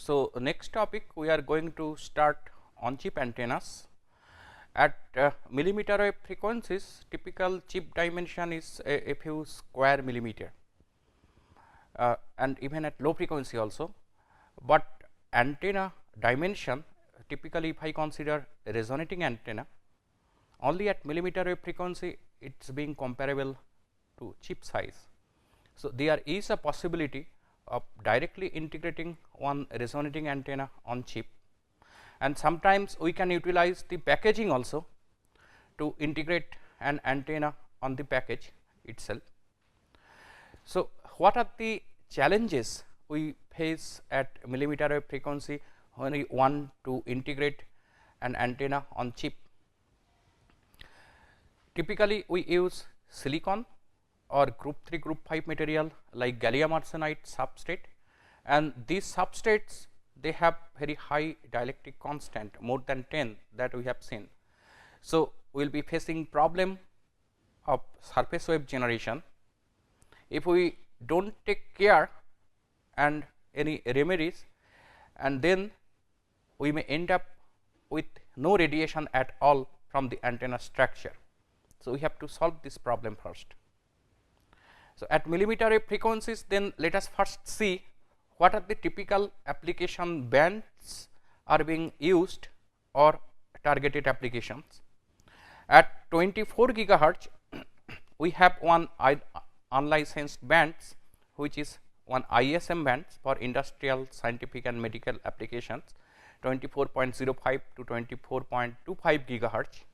So, next topic we are going to start on chip antennas. At millimeter wave frequencies, typical chip dimension is a few square millimeter, and even at low frequency also. But antenna dimension, typically if I consider a resonating antenna, only at millimeter wave frequency it is being comparable to chip size. So, there is a possibility of directly integrating one resonating antenna on chip, and sometimes we can utilize the packaging also to integrate an antenna on the package itself. So, what are the challenges we face at millimeter wave frequency when we want to integrate an antenna on chip? Typically, we use silicon or group 3 group 5 material like gallium arsenide substrate, and these substrates they have very high dielectric constant, more than 10 that we have seen. So, we will be facing problem of surface wave generation if we do not take care and any remedies, and then we may end up with no radiation at all from the antenna structure. So, we have to solve this problem first. So, at millimeter wave frequencies, then let us first see what are the typical application bands are being used or targeted applications. At 24 gigahertz, we have one unlicensed bands, which is one ISM bands for industrial, scientific and medical applications, 24.05 to 24.25 gigahertz,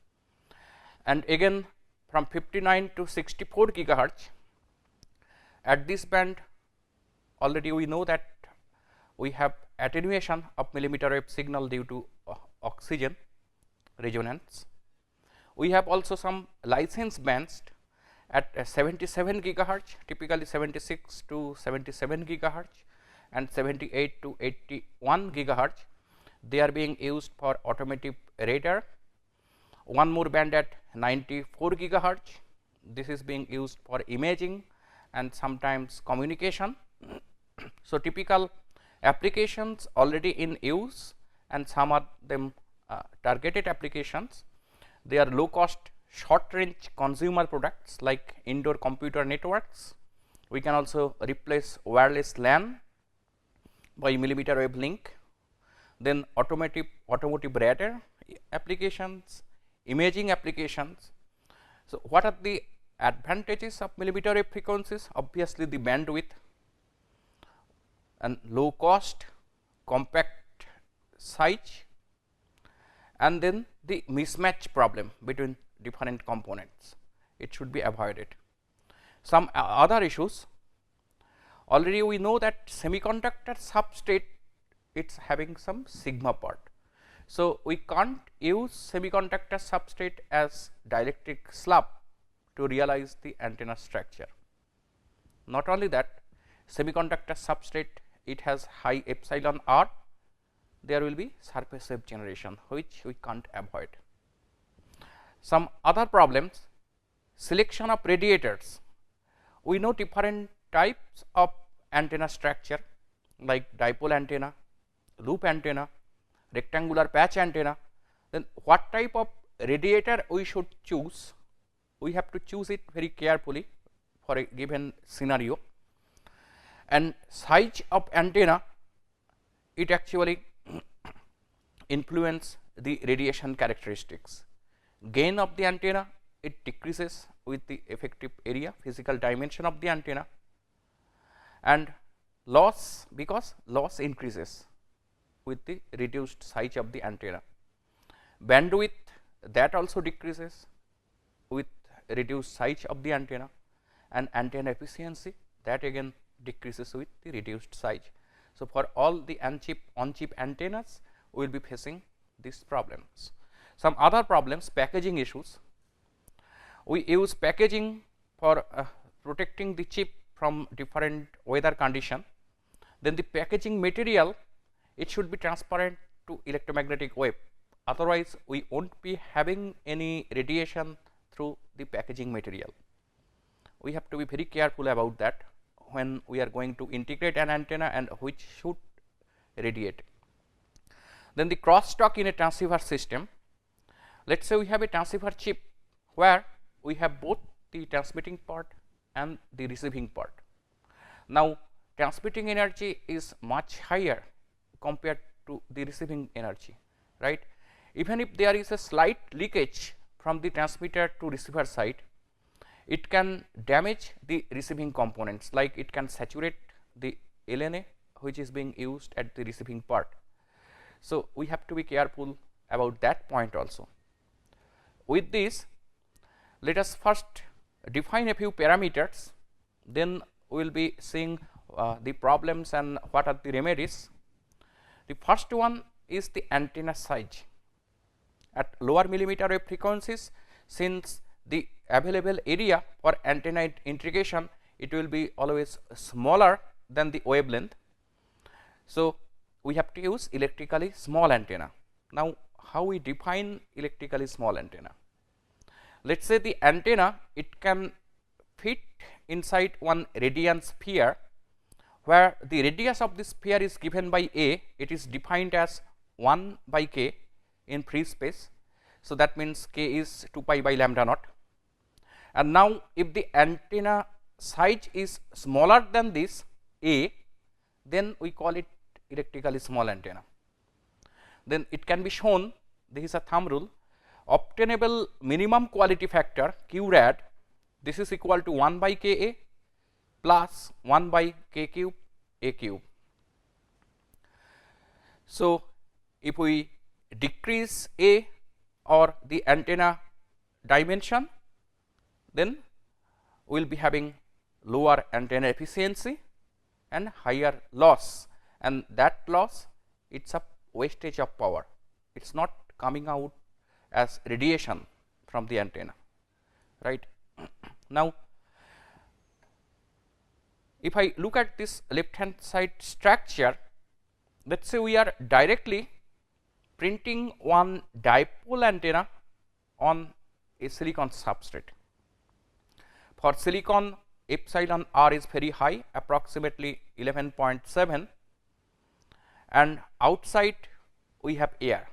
and again from 59 to 64 gigahertz. At this band, already we know that we have attenuation of millimeter wave signal due to oxygen resonance. We have also some licensed bands at 77 gigahertz, typically 76 to 77 gigahertz and 78 to 81 gigahertz. They are being used for automotive radar. One more band at 94 gigahertz. This is being used for imaging and sometimes communication. So, typical applications already in use, and some of them targeted applications. They are low cost short range consumer products like indoor computer networks. We can also replace wireless LAN by millimeter wave link. Then automotive radar applications, imaging applications. So, what are the advantages of millimeter wave frequencies? Obviously, the bandwidth and low cost, compact size, and then the mismatch problem between different components, it should be avoided. Some other issues, already we know that semiconductor substrate it's having some sigma part. So, we can't use semiconductor substrate as dielectric slab to realize the antenna structure. Not only that, semiconductor substrate it has high epsilon r, there will be surface wave generation which we can't avoid. Some other problems, selection of radiators. We know different types of antenna structure like dipole antenna, loop antenna, rectangular patch antenna. Then what type of radiator we should choose? We have to choose it very carefully for a given scenario, and size of antenna it actually influence the radiation characteristics. Gain of the antenna it decreases with the effective area, physical dimension of the antenna, and loss, because loss increases with the reduced size of the antenna. Bandwidth that also decreases with reduced size of the antenna, and antenna efficiency that again decreases with the reduced size. So, for all the on-chip antennas we will be facing these problems. Some other problems, packaging issues. We use packaging for protecting the chip from different weather condition. Then the packaging material it should be transparent to electromagnetic wave, otherwise we will not be having any radiation through the packaging material. We have to be very careful about that when we are going to integrate an antenna, and which should radiate. Then the crosstalk in a transceiver system. Let us say we have a transceiver chip where we have both the transmitting part and the receiving part. Now, transmitting energy is much higher compared to the receiving energy, right. Even if there is a slight leakage from the transmitter to receiver side, it can damage the receiving components, like it can saturate the LNA which is being used at the receiving part. So, we have to be careful about that point also. With this, let us first define a few parameters, then we will be seeing the problems and what are the remedies. The first one is the antenna size. At lower millimeter wave frequencies, since the available area for antenna integration, it will be always smaller than the wavelength. So, we have to use electrically small antenna. Now, how we define electrically small antenna? Let us say the antenna, it can fit inside one radian sphere, where the radius of the sphere is given by A, it is defined as 1 by k in free space. So, that means k is 2 pi by lambda naught. And now, if the antenna size is smaller than this A, then we call it electrically small antenna. Then it can be shown, this is a thumb rule, obtainable minimum quality factor Q rad, this is equal to 1 by K A plus 1 by K cube A cube. So, if we decrease A or the antenna dimension, then we will be having lower antenna efficiency and higher loss, and that loss, it is a wastage of power, it is not coming out as radiation from the antenna, right. Now, if I look at this left hand side structure, let us say we are directly printing one dipole antenna on a silicon substrate. For silicon, epsilon r is very high, approximately 11.7, and outside we have air.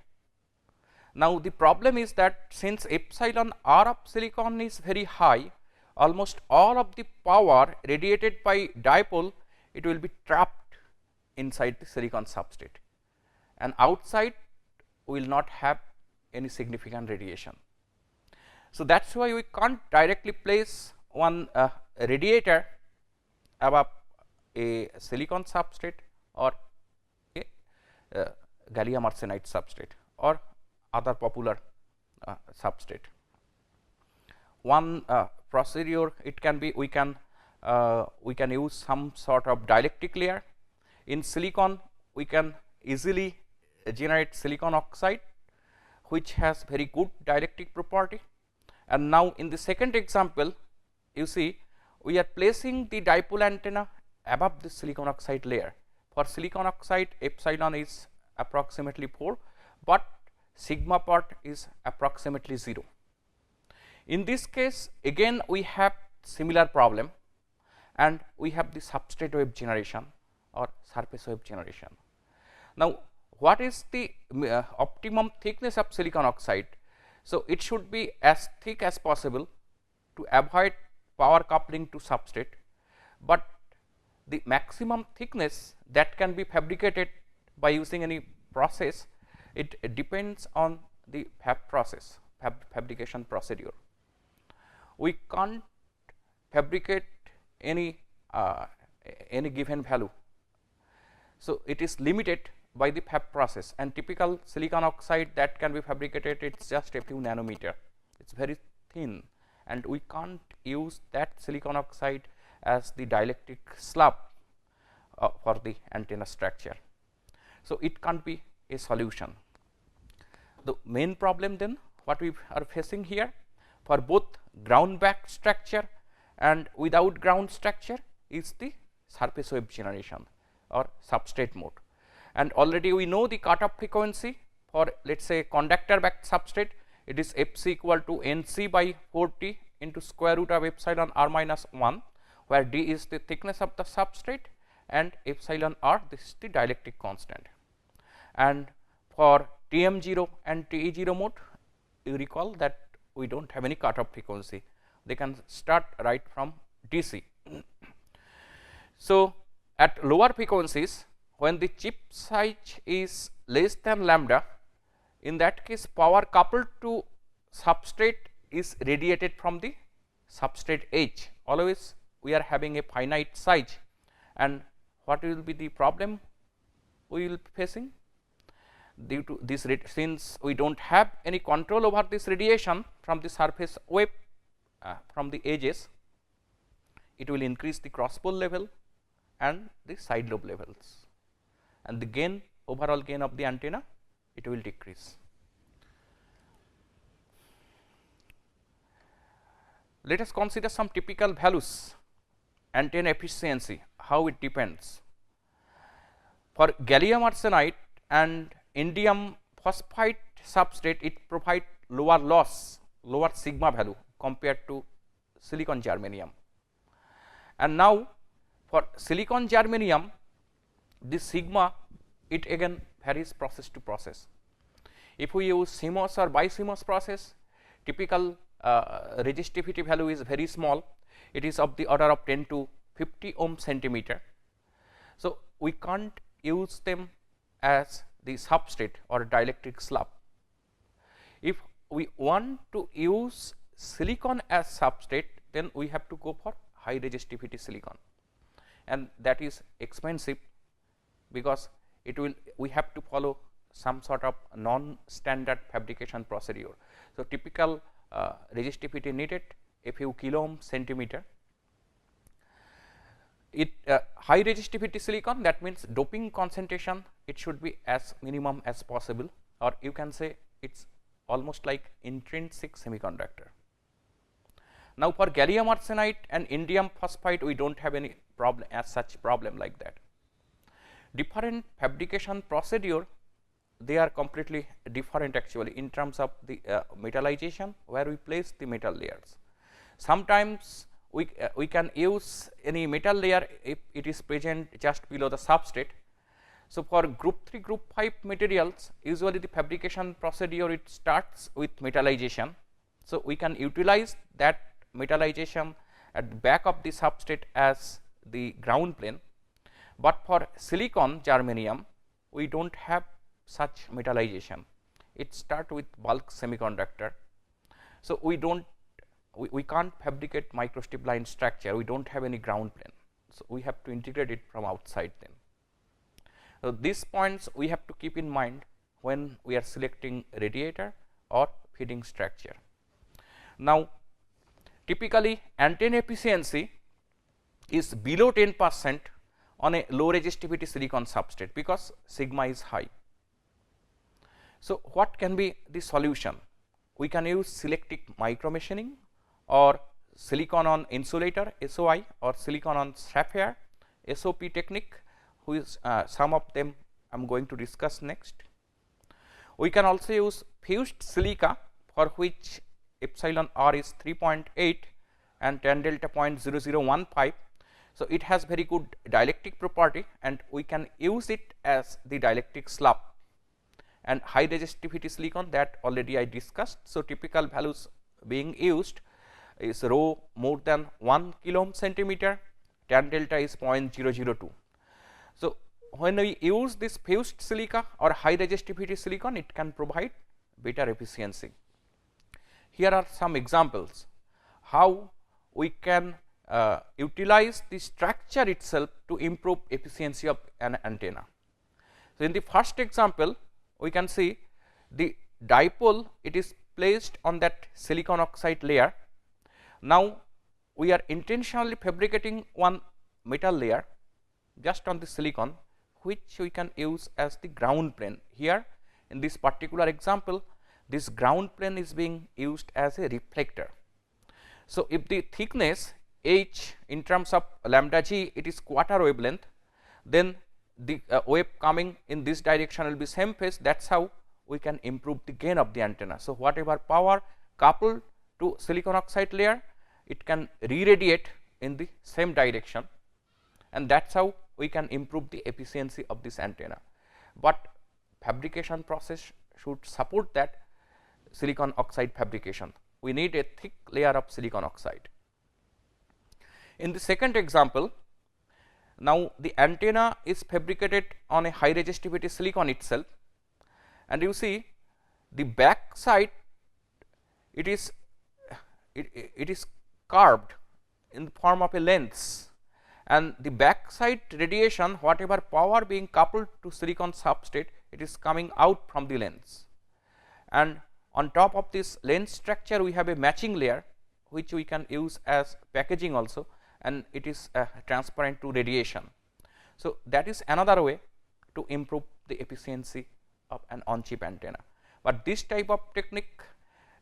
Now, the problem is that since epsilon r of silicon is very high, almost all of the power radiated by dipole, it will be trapped inside the silicon substrate, and outside will not have any significant radiation. So, that is why we can't directly place one radiator above a silicon substrate or a gallium arsenide substrate or other popular substrate. One procedure, it can be, we can use some sort of dielectric layer. In silicon, we can easily generate silicon oxide, which has very good dielectric property. And now, in the second example, you see we are placing the dipole antenna above the silicon oxide layer. For silicon oxide, epsilon is approximately 4, but sigma part is approximately 0. In this case, again we have similar problem, and we have the substrate wave generation or surface wave generation. Now, what is the optimum thickness of silicon oxide? So, it should be as thick as possible to avoid power coupling to substrate, but the maximum thickness that can be fabricated by using any process, it depends on the fab process, fabrication procedure. We can't fabricate any given value. So, it is limited by the fab process, and typical silicon oxide that can be fabricated, it is just a few nanometer, it is very thin, and we can't use that silicon oxide as the dielectric slab for the antenna structure. So, it can't be a solution. The main problem then what we are facing here for both ground back structure and without ground structure is the surface wave generation or substrate mode. And already we know the cutoff frequency for, let us say, conductor backed substrate, it is Fc equal to Nc by 4T into square root of epsilon r minus 1, where d is the thickness of the substrate and epsilon r, this is the dielectric constant. and for TM0 and TE0 mode, you recall that we do not have any cutoff frequency, they can start right from DC. So, at lower frequencies, when the chip size is less than lambda, in that case power coupled to substrate is radiated from the substrate edge. Always we are having a finite size, and what will be the problem we will be facing? Due to this, since we do not have any control over this radiation from the surface wave from the edges, it will increase the cross pole level and the side lobe levels, and the gain, overall gain of the antenna, it will decrease. Let us consider some typical values, antenna efficiency, how it depends. For gallium arsenide and indium phosphide substrate, it provides lower loss, lower sigma value compared to silicon germanium. And now for silicon germanium, the sigma, it again varies process to process. If we use CMOS or BiCMOS process, typical resistivity value is very small, it is of the order of 10 to 50 ohm centimeter. So, we can't use them as the substrate or dielectric slab. If we want to use silicon as substrate, then we have to go for high resistivity silicon, and that is expensive, because it will, we have to follow some sort of non-standard fabrication procedure. So, typical resistivity needed a few kilo ohm centimeter. It high resistivity silicon, that means doping concentration, it should be as minimum as possible, or you can say it is almost like intrinsic semiconductor. Now, for gallium arsenide and indium phosphide, we do not have any problem as such problem like that. Different fabrication procedure, they are completely different actually in terms of the metallization, where we place the metal layers. Sometimes we can use any metal layer if it is present just below the substrate. So, for group 3, group 5 materials, usually the fabrication procedure, it starts with metallization. So, we can utilize that metallization at the back of the substrate as the ground plane, but for silicon germanium, we do not have such metallization. It starts with bulk semiconductor. So, we do not, we can't fabricate microstrip line structure, we do not have any ground plane. So, we have to integrate it from outside then. So, these points we have to keep in mind when we are selecting radiator or feeding structure. Now, typically antenna efficiency is below 10% on a low resistivity silicon substrate, because sigma is high. So, what can be the solution? We can use selective micro machining or silicon on insulator SOI or silicon on sapphire SOP technique, which some of them I am going to discuss next. We can also use fused silica, for which epsilon r is 3.8 and tan delta 0.0015. So, it has very good dielectric property, and we can use it as the dielectric slab. And high resistivity silicon, that already I discussed. So, typical values being used is rho more than 1 kilo ohm centimeter, tan delta is 0.002. So, when we use this fused silica or high resistivity silicon, it can provide better efficiency. Here are some examples how we can utilize the structure itself to improve efficiency of an antenna. So, in the first example, we can see the dipole, it is placed on that silicon oxide layer. Now, we are intentionally fabricating one metal layer just on the silicon, which we can use as the ground plane. Here in this particular example, this ground plane is being used as a reflector. So, if the thickness h in terms of lambda g, it is quarter wavelength, then the wave coming in this direction will be same phase. That is how we can improve the gain of the antenna. So, whatever power coupled to silicon oxide layer, it can re-radiate in the same direction, and that is how we can improve the efficiency of this antenna. But fabrication process should support that silicon oxide fabrication. We need a thick layer of silicon oxide. In the second example, now the antenna is fabricated on a high resistivity silicon itself, and you see the back side it is carved in the form of a lens, and the back side radiation, whatever power being coupled to silicon substrate, it is coming out from the lens. And on top of this lens structure, we have a matching layer which we can use as packaging also, and it is transparent to radiation. So, that is another way to improve the efficiency of an on chip antenna. But this type of technique,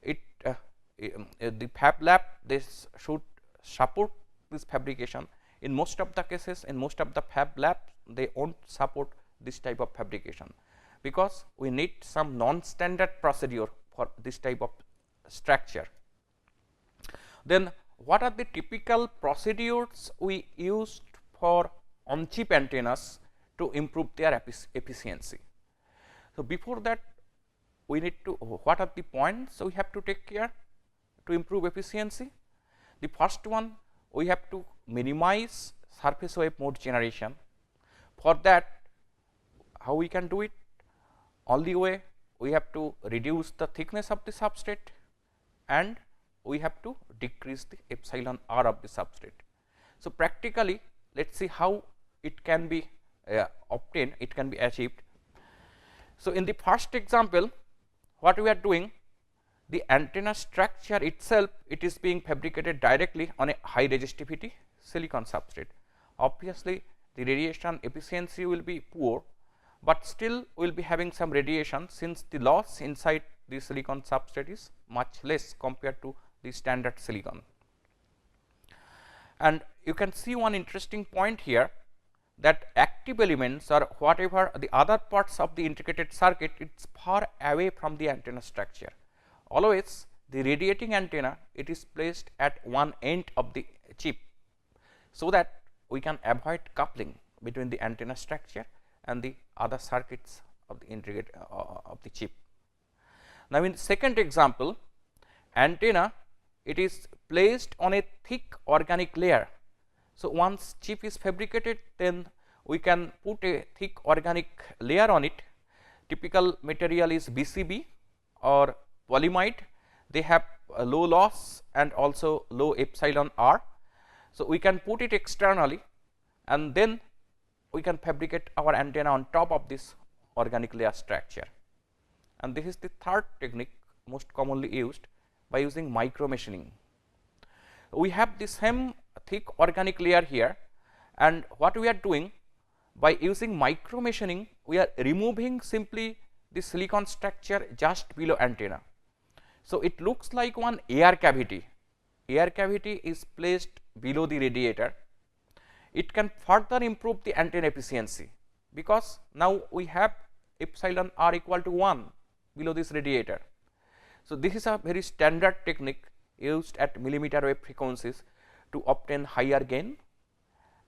the fab lab, this should support this fabrication. In most of the cases, in most of the fab lab, they won't support this type of fabrication, because we need some non-standard procedure for this type of structure. Then what are the typical procedures we used for on chip antennas to improve their efficiency? So, before that, we need to, what are the points we have to take care to improve efficiency? The first one, we have to minimize surface wave mode generation. For that, how we can do it? Only way, we have to reduce the thickness of the substrate, and we have to decrease the epsilon r of the substrate. So, practically, let us see how it can be obtained, it can be achieved. So, in the first example, what we are doing, the antenna structure itself, it is being fabricated directly on a high resistivity silicon substrate. Obviously, the radiation efficiency will be poor, but still we will be having some radiation, since the loss inside the silicon substrate is much less compared to the standard silicon. And you can see one interesting point here, that active elements or whatever the other parts of the integrated circuit, it is far away from the antenna structure. Always the radiating antenna, it is placed at one end of the chip, so that we can avoid coupling between the antenna structure and the other circuits of the integrated of the chip. Now, in the second example, antenna, it is placed on a thick organic layer. So, once chip is fabricated, then we can put a thick organic layer on it. Typical material is BCB or polyimide. They have a low loss and also low epsilon r. So, we can put it externally, and then we can fabricate our antenna on top of this organic layer structure. And this is the third technique most commonly used, by using micro machining. We have the same thick organic layer here, and what we are doing, by using micro machining, we are removing simply the silicon structure just below antenna. So, it looks like one air cavity. Air cavity is placed below the radiator. It can further improve the antenna efficiency, because now we have epsilon r equal to 1 below this radiator. So, this is a very standard technique used at millimeter wave frequencies to obtain higher gain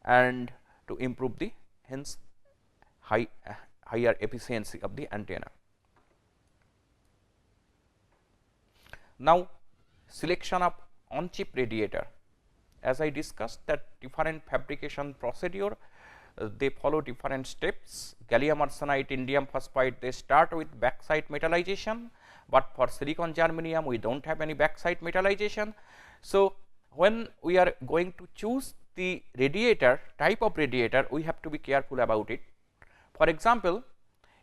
and to improve the hence higher efficiency of the antenna. Now, selection of on chip radiator. As I discussed, that different fabrication procedure, they follow different steps. Gallium arsenide, indium phosphide, they start with backside metallization, but for silicon germanium we do not have any backside metallization. So, when we are going to choose the radiator, type of radiator, we have to be careful about it. For example,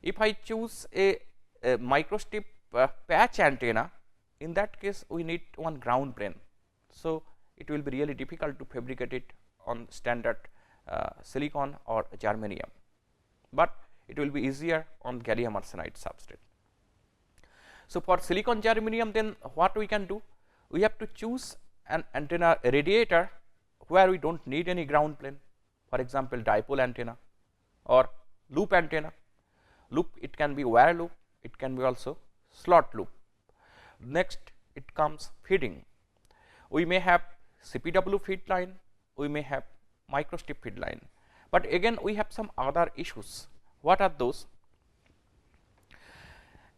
if I choose a microstrip patch antenna, in that case we need one ground plane. So, it will be really difficult to fabricate it on standard silicon or germanium, but it will be easier on gallium arsenide substrate. So, for silicon germanium, then what we can do? We have to choose an antenna radiator where we do not need any ground plane, for example, dipole antenna or loop antenna. Loop, it can be wire loop, it can be also slot loop. Next, it comes feeding. We may have CPW feed line, we may have microstrip feed line, but again we have some other issues. What are those?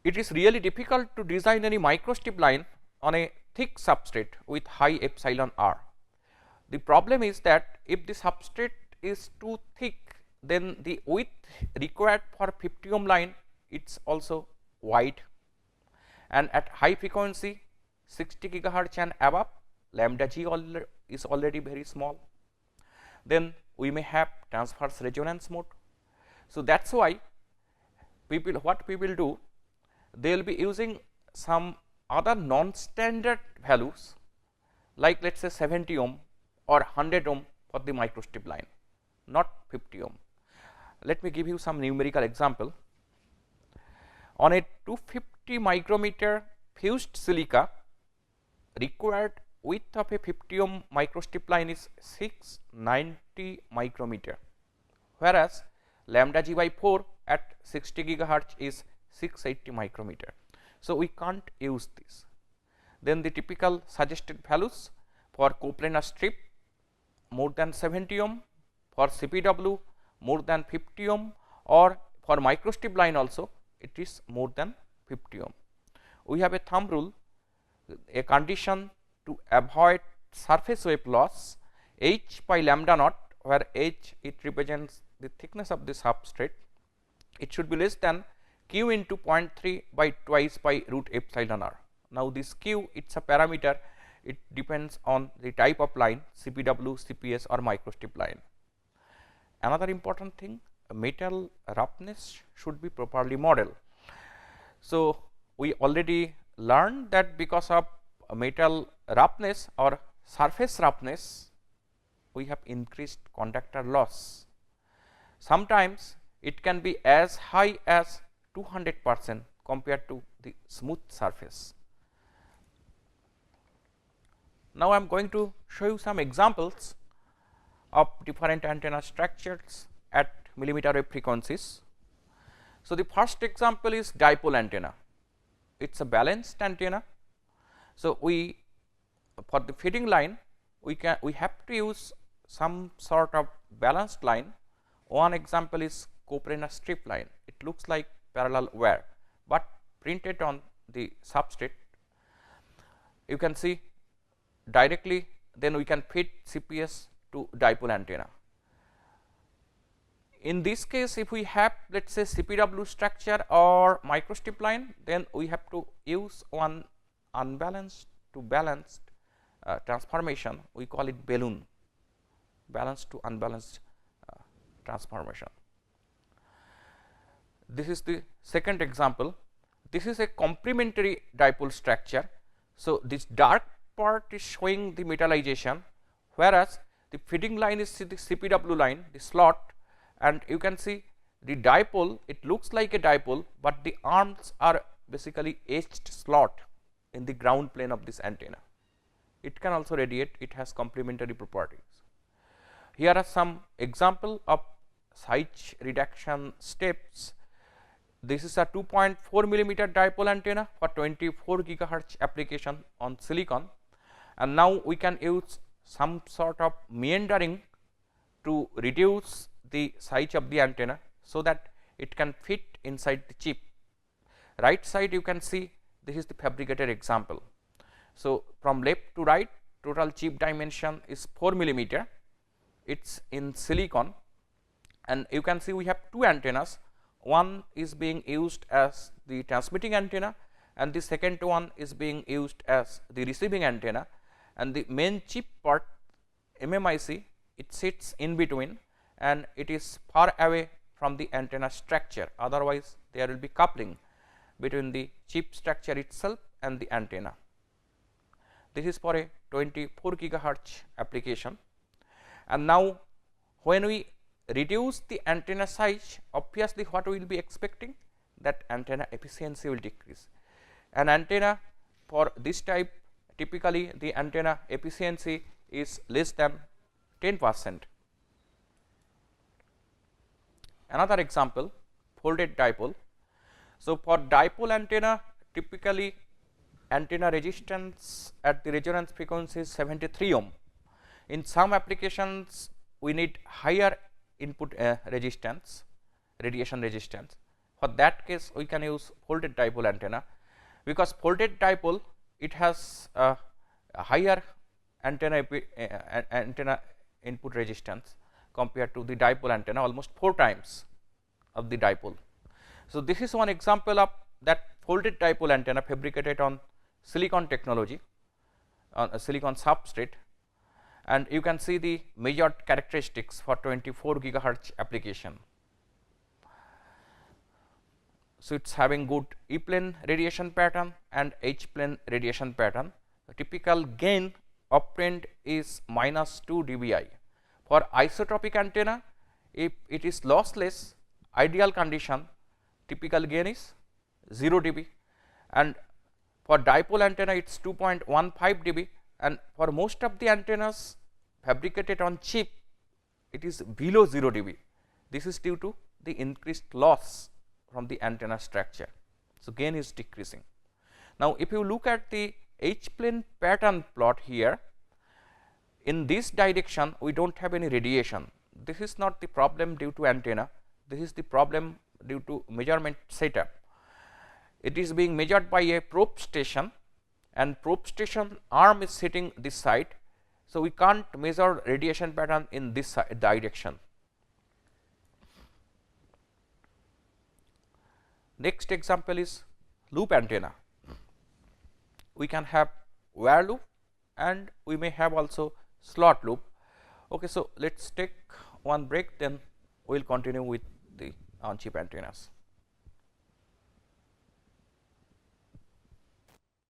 It is really difficult to design any microstrip line on a thick substrate with high epsilon r. The problem is that if the substrate is too thick, then the width required for 50 ohm line it's also wide, and at high frequency 60 gigahertz and above, lambda g is already very small. Then we may have transverse resonance mode. So that's why what people do, they will be using some other non-standard values, like let's say 70 ohm or 100 ohm for the microstrip line, not 50 ohm. Let me give you some numerical example. On a 250 micrometer fused silica, required width of a 50 ohm microstrip line is 690 micrometer, whereas lambda g by 4 at 60 gigahertz is 680 micrometer. So we can't use this. Then the typical suggested values for coplanar strip more than 70 ohm, for CPW more than 50 ohm, or for microstrip line also it is more than 50 ohm. We have a thumb rule, a condition to avoid surface wave loss, h by lambda naught, where h it represents the thickness of the substrate, it should be less than q into 0.3 by twice by root epsilon r. Now this q, it's a parameter, it depends on the type of line, CPW, CPS or microstrip line. Another important thing, metal roughness should be properly modeled. So we already learned that because of metal roughness or surface roughness, we have increased conductor loss. Sometimes it can be as high as 200% compared to the smooth surface. Now I am going to show you some examples of different antenna structures at millimeter wave frequencies. So the first example is dipole antenna. It's a balanced antenna. So we, for the feeding line, we have to use some sort of balanced line. One example is coplanar strip line. It looks like parallel wire, but printed on the substrate. You can see directly, then we can feed CPS to dipole antenna. In this case, if we have let us say CPW structure or microstrip line, then we have to use one unbalanced to balanced transformation. We call it balloon, balanced to unbalanced transformation. This is the second example. This is a complementary dipole structure. So this dark part is showing the metallization, whereas the feeding line is the CPW line, the slot, and you can see the dipole, it looks like a dipole, but the arms are basically etched slot in the ground plane of this antenna. It can also radiate, it has complementary properties. Here are some example of size reduction steps. This is a 2.4 millimeter dipole antenna for 24 gigahertz application on silicon, and now we can use some sort of meandering to reduce the size of the antenna so that it can fit inside the chip. Right side you can see this is the fabricated example. So from left to right, total chip dimension is 4 millimeter. It's in silicon, and you can see we have two antennas. One is being used as the transmitting antenna, and the second one is being used as the receiving antenna, and the main chip part MMIC, it sits in between and it is far away from the antenna structure, otherwise there will be coupling between the chip structure itself and the antenna. This is for a 24 gigahertz application, and now when we reduce the antenna size, obviously what we will be expecting, that antenna efficiency will decrease. An antenna for this type, typically the antenna efficiency is less than 10%. Another example, folded dipole. So for dipole antenna, typically antenna resistance at the resonance frequency is 73 ohm. In some applications we need higher input resistance, radiation resistance, For that case, we can use folded dipole antenna, because folded dipole, it has a higher antenna input resistance compared to the dipole antenna, almost 4 times of the dipole. So, this is one example of that folded dipole antenna fabricated on silicon technology, on a silicon substrate, and you can see the measured characteristics for 24 gigahertz application. So, it is having good E plane radiation pattern and H plane radiation pattern. The typical gain obtained is -2 dBi. For isotropic antenna, if it is lossless, ideal condition, typical gain is 0 dB, and for dipole antenna it is 2.15 dB, and for most of the antennas fabricated on chip, it is below 0 dB. This is due to the increased loss from the antenna structure. So, gain is decreasing. Now, if you look at the H plane pattern plot here, in this direction we do not have any radiation. This is not the problem due to antenna, this is the problem due to measurement setup. It is being measured by a probe station, and probe station arm is sitting this side. So, we can't measure radiation pattern in this direction. Next example is loop antenna. We can have wire loop and we may have also slot loop. Okay, so, let us take one break, then we will continue with the on chip antennas.